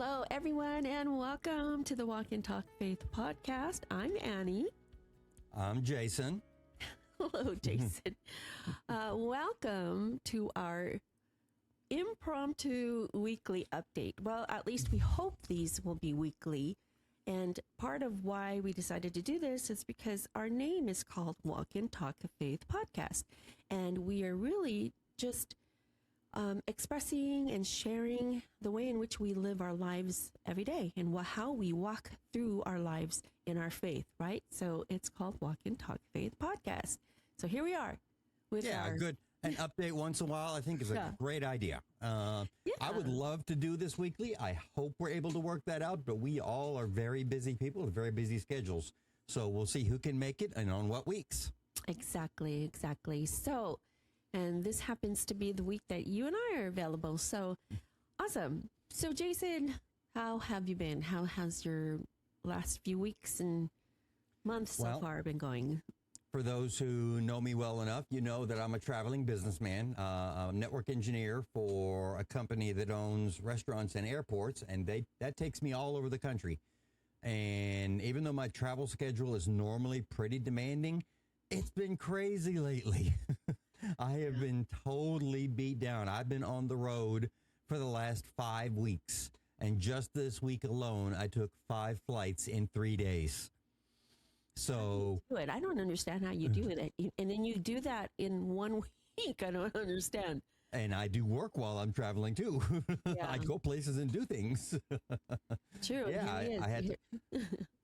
Hello, everyone, and welcome to the Walk and Talk Faith podcast. I'm Annie. I'm Jason. Hello, Jason. Welcome to our impromptu weekly update. Well, at least we hope these will be weekly. And part of why we decided to do this is because our name is called Walk and Talk Faith podcast. And we are really just expressing and sharing the way in which we live our lives every day and how we walk through our lives in our faith, right? So it's called Walk and Talk Faith podcast. So here we are with good. An update once in a while, I think, is a great idea. I would love to do this weekly. I hope we're able to work that out, but we all are very busy people with very busy schedules. So we'll see who can make it and on what weeks. Exactly. So, and this happens to be the week that you and I are available. So awesome. So Jason, how have you been? How has your last few weeks and months so far been going? For those who know me well enough, you know that I'm a traveling businessman, a network engineer for a company that owns restaurants and airports, and that takes me all over the country. And even though my travel schedule is normally pretty demanding, it's been crazy lately. I have been totally beat down. I've been on the road for the last 5 weeks. And just this week alone, I took 5 flights in 3 days. So do it. I don't understand how you do it. And then you do that in 1 week. I don't understand. And I do work while I'm traveling, too. Yeah. I go places and do things. True. Yeah, I had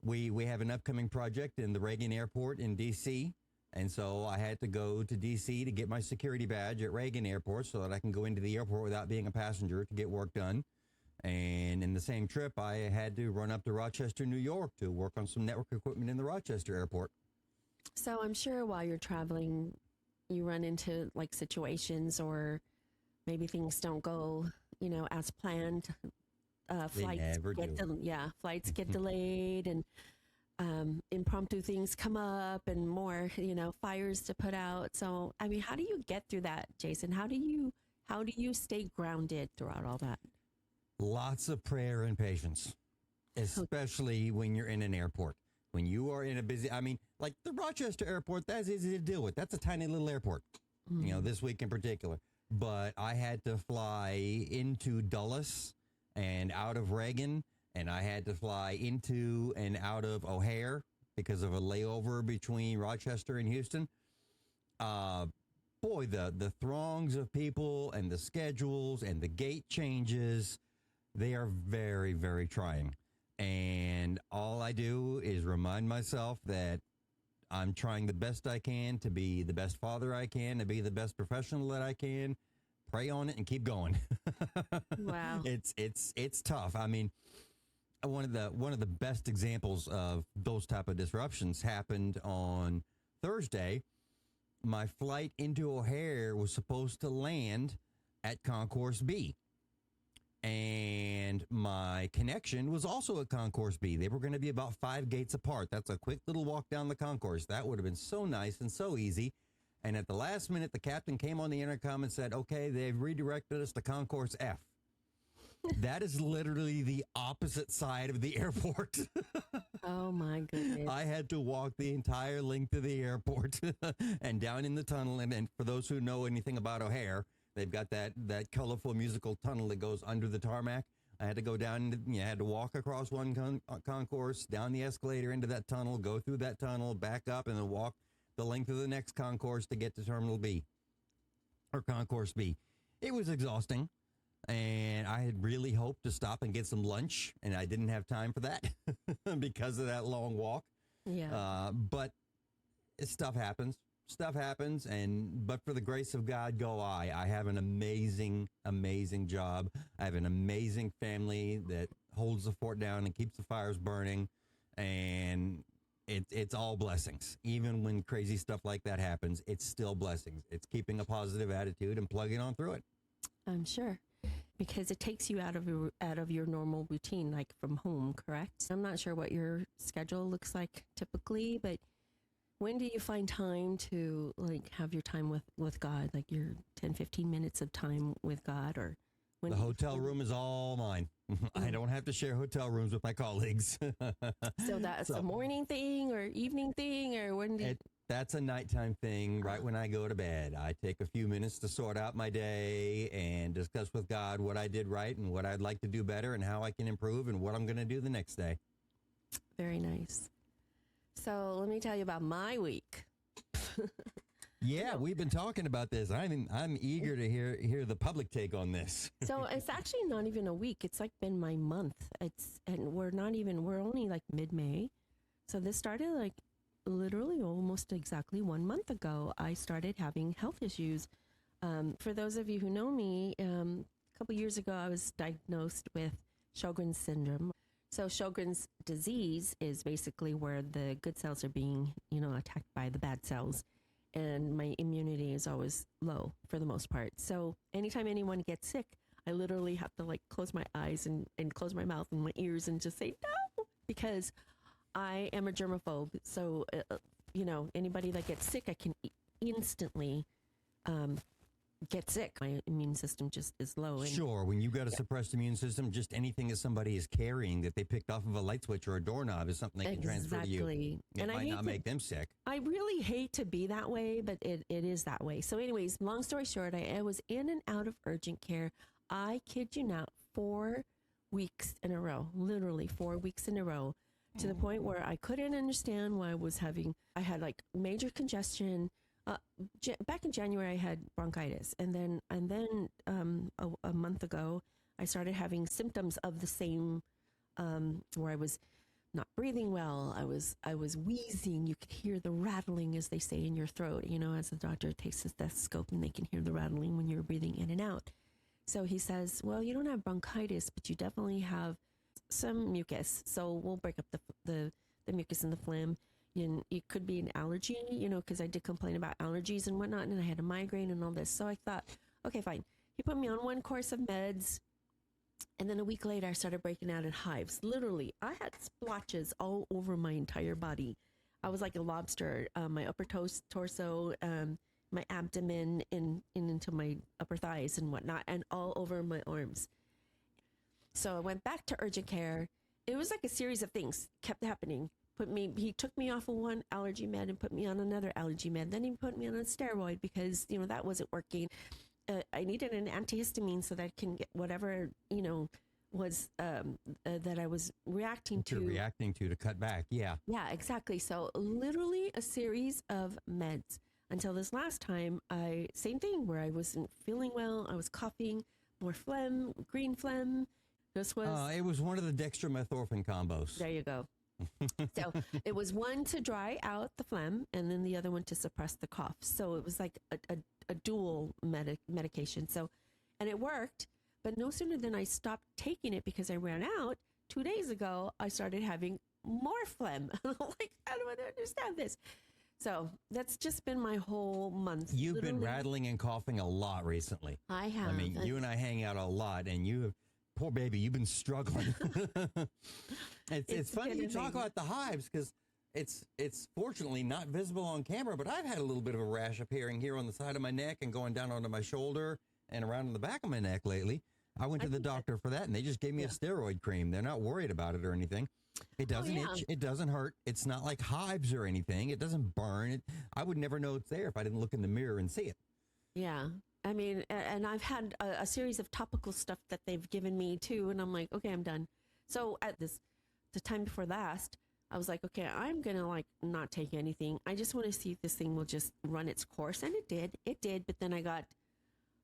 we have an upcoming project in the Reagan Airport in D.C., and so I had to go to D.C. to get my security badge at Reagan Airport so that I can go into the airport without being a passenger to get work done. And in the same trip, I had to run up to Rochester, New York to work on some network equipment in the Rochester airport. So I'm sure while you're traveling, you run into like situations or maybe things don't go, as planned. Flights get delayed and impromptu things come up and more, fires to put out. So, I mean, how do you get through that, Jason? How do you stay grounded throughout all that? Lots of prayer and patience, especially when you're in an airport. When you are in a busy, like the Rochester airport, that's easy to deal with. That's a tiny little airport, this week in particular. But I had to fly into Dulles and out of Reagan, and I had to fly into and out of O'Hare because of a layover between Rochester and Houston. Boy, the throngs of people and the schedules and the gate changes, they are very, very trying. And all I do is remind myself that I'm trying the best I can to be the best father I can, to be the best professional that I can, pray on it and keep going. Wow. It's tough. I mean, one of the best examples of those type of disruptions happened on Thursday. My flight into O'Hare was supposed to land at Concourse B. And my connection was also at Concourse B. They were going to be about 5 gates apart. That's a quick little walk down the concourse. That would have been so nice and so easy. And at the last minute, the captain came on the intercom and said, okay, they've redirected us to Concourse F. That is literally the opposite side of the airport. Oh, my goodness. I had to walk the entire length of the airport and down in the tunnel. And for those who know anything about O'Hare, they've got that colorful musical tunnel that goes under the tarmac. I had to go down, had to walk across one concourse, down the escalator into that tunnel, go through that tunnel, back up, and then walk the length of the next concourse to get to Terminal B, or Concourse B. It was exhausting, and I had really hoped to stop and get some lunch, and I didn't have time for that because of that long walk. Yeah. But stuff happens. But for the grace of God go I. I have an amazing, amazing job. I have an amazing family that holds the fort down and keeps the fires burning, and it's all blessings. Even when crazy stuff like that happens, it's still blessings. It's keeping a positive attitude and plugging on through it. I'm sure. Because it takes you out of your normal routine, like from home, correct? I'm not sure what your schedule looks like typically, but when do you find time to have your time with God, like your 10, 15 minutes of time with God, or The hotel room is all mine. I don't have to share hotel rooms with my colleagues. So that's a morning thing or evening thing, or when do you... That's a nighttime thing. Right when I go to bed, I take a few minutes to sort out my day and discuss with God what I did right and what I'd like to do better and how I can improve and what I'm going to do the next day. Very nice. So let me tell you about my week. Yeah, we've been talking about this. I'm eager to hear the public take on this. So it's actually not even a week. It's like been my month. We're only like mid-May. So this started like literally almost exactly 1 month ago. I started having health issues. For those of you who know me, a couple years ago, I was diagnosed with Sjogren's syndrome. So Sjogren's disease is basically where the good cells are being, attacked by the bad cells. And my immunity is always low for the most part. So anytime anyone gets sick, I literally have to like close my eyes and close my mouth and my ears and just say no, because I am a germaphobe. So, anybody that gets sick, I can instantly get sick. My immune system just is low. And, sure, when you've got a suppressed immune system, just anything that somebody is carrying that they picked off of a light switch or a doorknob is something they can transfer to you. It might not make them sick. I really hate to be that way, but it is that way. So anyways, long story short, I was in and out of urgent care. I kid you not, 4 weeks in a row, literally 4 weeks in a row, to the point where I couldn't understand why I had like major congestion. Back in January, I had bronchitis, and then a month ago, I started having symptoms of the same, where I was not breathing well. I was wheezing. You could hear the rattling, as they say, in your throat. As the doctor takes the stethoscope, and they can hear the rattling when you're breathing in and out. So he says, "Well, you don't have bronchitis, but you definitely have some mucus. So we'll break up the mucus and the phlegm." And it could be an allergy, because I did complain about allergies and whatnot, and I had a migraine and all this. So I thought, okay, fine. He put me on one course of meds, and then a week later, I started breaking out in hives. Literally, I had splotches all over my entire body. I was like a lobster. My upper torso, my abdomen, into my upper thighs and whatnot, and all over my arms. So I went back to urgent care. It was like a series of things kept happening. He took me off of one allergy med and put me on another allergy med. Then he put me on a steroid because, that wasn't working. I needed an antihistamine so that I can get whatever, was that I was reacting to. You're reacting to cut back. Yeah. Yeah, exactly. So literally a series of meds until this last time. Same thing where I wasn't feeling well. I was coughing, more phlegm, green phlegm. This was. It was one of the dextromethorphan combos. There you go. So it was one to dry out the phlegm and then the other one to suppress the cough. So it was like a dual medication. So, and it worked, but no sooner than I stopped taking it because I ran out, 2 days ago, I started having more phlegm. I'm like, I don't understand this. So that's just been my whole month. You've been rattling and coughing a lot recently. I have. I mean, you and I hang out a lot, and you have, poor baby, you've been struggling. It's funny you talk about the hives because it's fortunately not visible on camera, but I've had a little bit of a rash appearing here on the side of my neck and going down onto my shoulder and around in the back of my neck lately. I went to the doctor for that, and they just gave me a steroid cream. They're not worried about it or anything. It doesn't itch. It doesn't hurt. It's not like hives or anything. It doesn't burn. I would never know it's there if I didn't look in the mirror and see it. Yeah. I mean, and I've had a series of topical stuff that they've given me too, and I'm like, okay, I'm done. So at the time before last, I was like, okay, I'm going to not take anything. I just want to see if this thing will just run its course. And it did. But then I got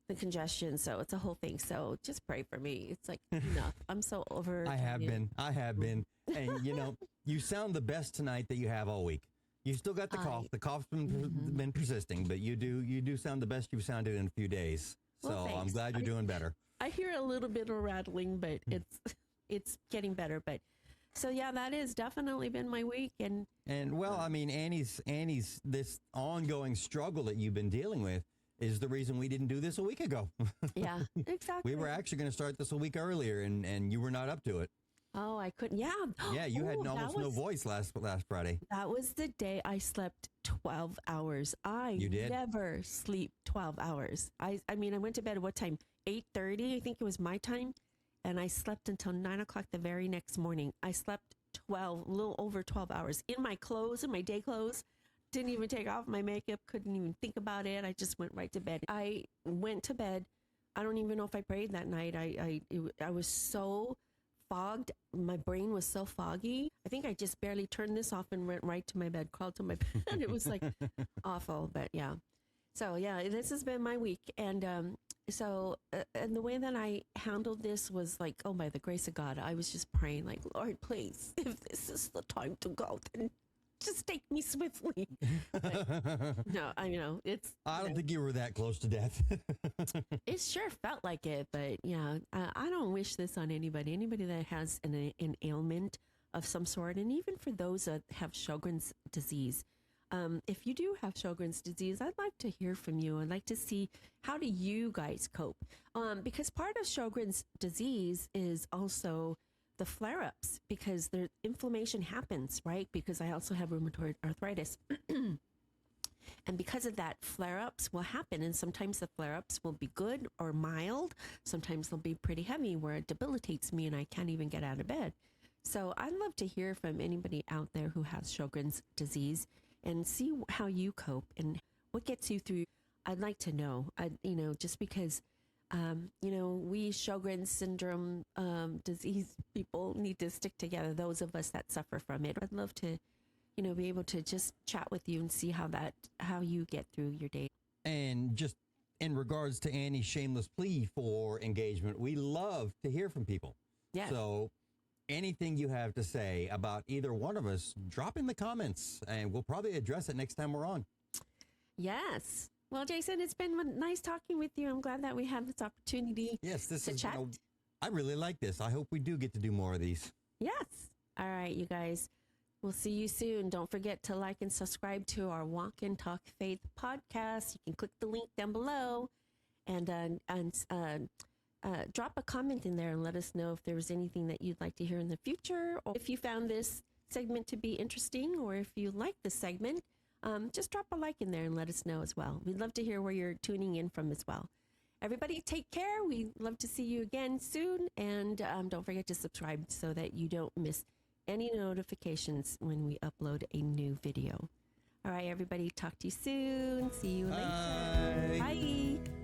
the congestion. So it's a whole thing. So just pray for me. It's like, enough. I'm so over. I have been. And you sound the best tonight that you have all week. You still got the cough. The cough's been persisting, but you do sound the best you've sounded in a few days. So well, I'm glad you're doing better. I hear a little bit of rattling, but it's getting better. But so yeah, that has definitely been my week. And well, I mean, Annie's this ongoing struggle that you've been dealing with is the reason we didn't do this a week ago. Yeah, exactly. We were actually going to start this a week earlier, and you were not up to it. Oh, I couldn't. Yeah. Yeah, you had Oh, almost no voice last Friday. that was the day I slept 12 hours. I You did? never sleep 12 hours. I mean, I went to bed at what time? 8:30, I think it was my time. And I slept until 9 o'clock the very next morning. I slept 12, a little over 12 hours in my clothes, in my day clothes. Didn't even take off my makeup, couldn't even think about it. I just went right to bed. I went to bed. I don't even know if I prayed that night. I was so fogged. My brain was so foggy. I think I just barely turned this off and went right to my bed, crawled to my bed. It was like awful, but yeah. So yeah, this has been my week. And and the way that I handled this was like, oh, by the grace of God, I was just praying like, Lord, please, if this is the time to go, then just take me swiftly. But, no, I don't think you were that close to death. it sure felt like it, but yeah, I don't wish this on anybody. Anybody that has an ailment of some sort, and even for those that have Sjogren's disease. If you do have Sjogren's disease, I'd like to hear from you. I'd like to see, how do you guys cope? Because part of Sjogren's disease is also the flare-ups, because the inflammation happens, right? Because I also have rheumatoid arthritis. And because of that, flare-ups will happen. And sometimes the flare-ups will be good or mild. Sometimes they'll be pretty heavy where it debilitates me and I can't even get out of bed. So I'd love to hear from anybody out there who has Sjogren's disease and see how you cope and what gets you through. I'd like to know, just because, we Sjogren's syndrome disease people need to stick together, those of us that suffer from it. I'd love to, be able to just chat with you and see how you get through your day. And just in regards to Annie's shameless plea for engagement, we love to hear from people. Yeah. So anything you have to say about either one of us, drop in the comments and we'll probably address it next time we're on. Yes. Well, Jason, it's been nice talking with you. I'm glad that we have this opportunity to chat. I really like this. I hope we do get to do more of these. Yes. All right, you guys. We'll see you soon. Don't forget to like and subscribe to our Walk and Talk Faith podcast. You can click the link down below and drop a comment in there and let us know if there was anything that you'd like to hear in the future, or if you found this segment to be interesting, or if you like this segment, just drop a like in there and let us know as well. We'd love to hear where you're tuning in from as well. Everybody take care. We'd love to see you again soon. And don't forget to subscribe so that you don't miss any notifications when we upload a new video. All right, everybody, talk to you soon. See you later. Bye. Bye.